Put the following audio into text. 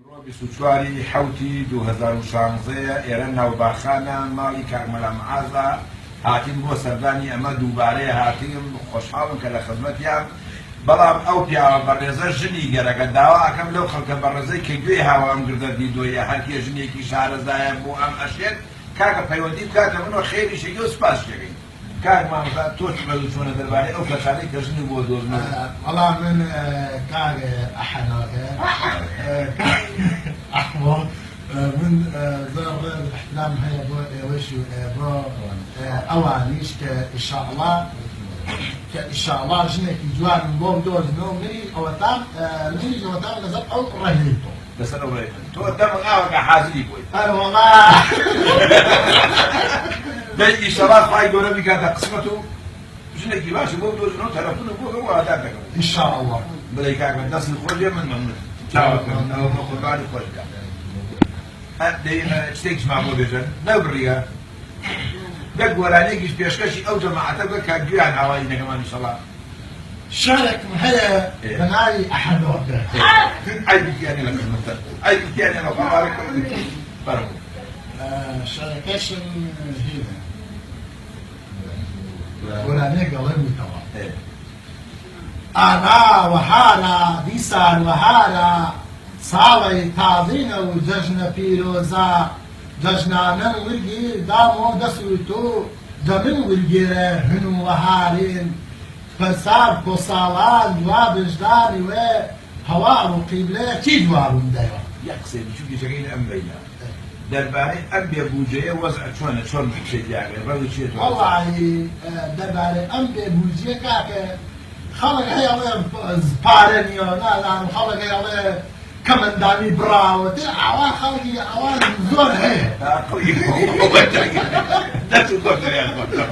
24 حوتی 2016 ئێرە ناوباخانە ماڵی کاکمەلا مەعازە هاتین بۆ سەردانی ئەمە دووبارەیە هاتیم خۆشحاڵم کە لە خزمەتیان بەڵام ئەو پیاوە بەڕێزە ژنی گەرەکە داوا ئەکەم لەو خەڵکە بەڕێزەی کە گوێی هاوام گردە دیدۆیە هەرکێ ژنێکی شارەزایە بۆ ئەم ئەشێت کاکە پەیوەندی بکاتە منەوە خێری شەگی و سپاس شەکەین کاک مامۆستا تۆ چ بەدوو چۆنە دەربارەی ئەو کەسانەی کە ژنی بۆ دۆزنەوە والله من كاغ أحمد من ضرب الاحترام هي وش بو أوانيش إن شاء الله إن شاء الله جنك جوان بوم دوز نو مني أو تام مني أو تام لازم أو رهيبه بس أنا وريت تو قدام القهوة حازري بوي أنا والله ده إن شاء الله فاي دورة بكذا قسمته جنك باش بوم دوز نو تلفونه بوه هو هذا إن شاء الله بلاي كاك الناس الخرجة من ممنوع تاوكل أو مخرجان الخرجة دينا اشتيكش مع مودجن نبريا دق ولا نيجي بيشكشي أو جماعة تبقى كجوا عن عوائلنا كمان إن شاء الله شارك هلا بناي أحد وقته أي بكياني لك المثل أي بكياني لك أمارك فرق شاركشن هنا ولا نيجي غير توا أنا وهذا ديسان وهذا صاوي تاضين وججنا بيروزا ججنا نرغي دامو دسوتو دمن ورغيره هنو وهارين فسار كوصالان وابجداني و هوا وقبله كي جوابهم دايما يقصد شو يشغل أم بينا درباري أم بيبوجيه وزع شلون حكيت يعني الرجل شيء والله درباري أم بيبوجيه كاك خلق هي زبارنيو لا خلق هي كمان داني براو عوان خلقي عوان زور هي لا تقول يا اخوان